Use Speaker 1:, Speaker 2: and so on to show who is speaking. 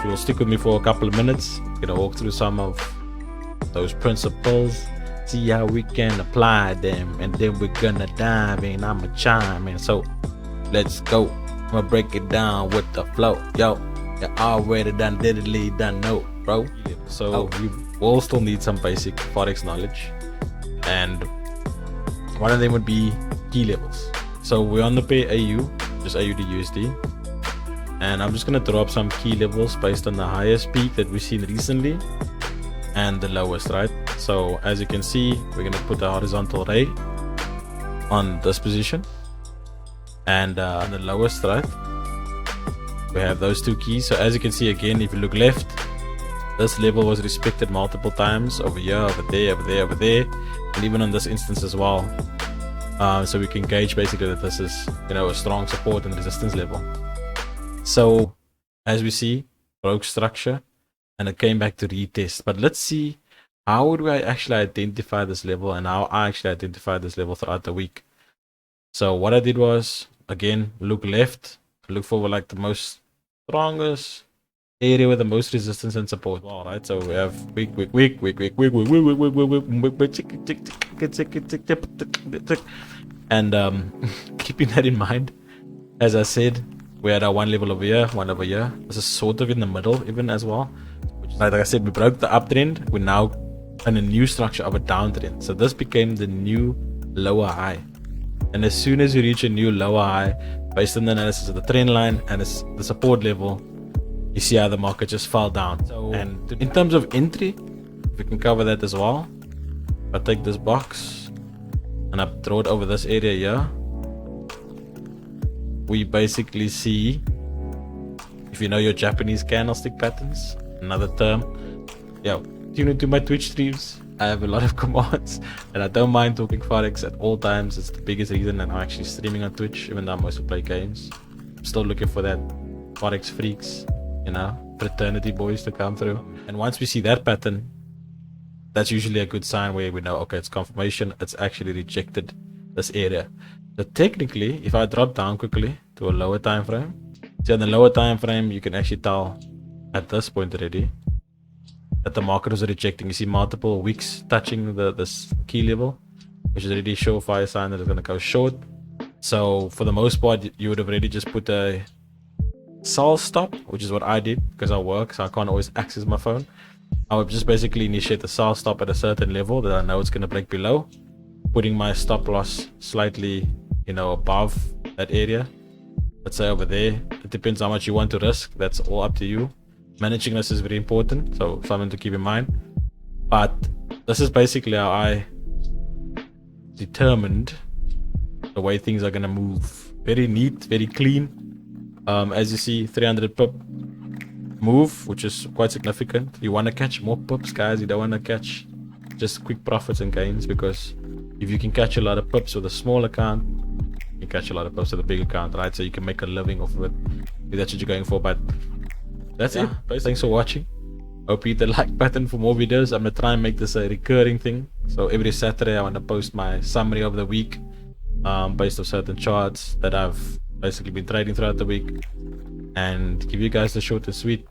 Speaker 1: if you'll stick with me for a couple of minutes, gonna walk through some of those principles, see how we can apply them, and then we're gonna dive in. I'ma chime in, so let's go. I'ma break it down with the flow. Yo, you already done diddly done know, bro. So we will still need some basic forex knowledge, and one of them would be key levels. So we're on the pair AU, just AU to USD, and I'm just gonna throw up some key levels based on the highest peak that we've seen recently and the lowest, right? So as you can see, we're gonna put a horizontal ray on this position, and on the lowest, right, we have those two keys. So as you can see, again, if you look left, this level was respected multiple times over here, over there, over there, over there, and even on this instance as well. So we can gauge basically that this is, you know, a strong support and resistance level. So as we see, broke structure and it came back to retest. But let's see, how would we actually identify this level, and how I actually identified this level throughout the week. So what I did was, again, look left, look for like the most strongest area with the most resistance and support. All right, so we have week, and keeping that in mind, as I said, we had our one level over here, one over here. This is sort of in the middle even as well. Like I said, we broke the uptrend. We're now in a new structure of a downtrend. So this became the new lower high. And as soon as you reach a new lower high, based on the analysis of the trend line and the support level, you see how the market just fell down. So, and in terms of entry, if we can cover that as well, I take this box and I throw it over this area here. We basically see, if you know your Japanese candlestick patterns, another term, yo, tune into my Twitch streams. I have a lot of commands and I don't mind talking forex at all times. It's the biggest reason that I'm actually streaming on Twitch, even though I mostly play games. I'm still looking for that forex freaks, you know, fraternity boys to come through. And once we see that pattern, that's usually a good sign where we know, okay, it's confirmation, it's actually rejected this area. So technically, if I drop down quickly to a lower time frame, see on the lower time frame, you can actually tell at this point already that the market was rejecting. You see multiple wicks touching this key level, which is already a surefire sign that it's going to go short. So for the most part, you would have already just put a sell stop, which is what I did because I work, so I can't always access my phone. I would just basically initiate the sell stop at a certain level that I know it's going to break below, putting my stop loss slightly, you know, above that area. Let's say over there. It depends how much you want to risk. That's all up to you. Managing this is very important, so something to keep in mind. But this is basically how I determined the way things are going to move. Very neat, very clean. As you see, 300 pip move, which is quite significant. You want to catch more pips, guys. You don't want to catch just quick profits and gains, because if you can catch a lot of pips with a small account, you can catch a lot of pips with a big account, right? So you can make a living off of it if that's what you're going for. But that's it. Thanks for watching. Hope you hit the like button for more videos. I'm gonna try and make this a recurring thing. So every Saturday I want to post my summary of the week, based on certain charts that I've basically been trading throughout the week, and give you guys the short and sweet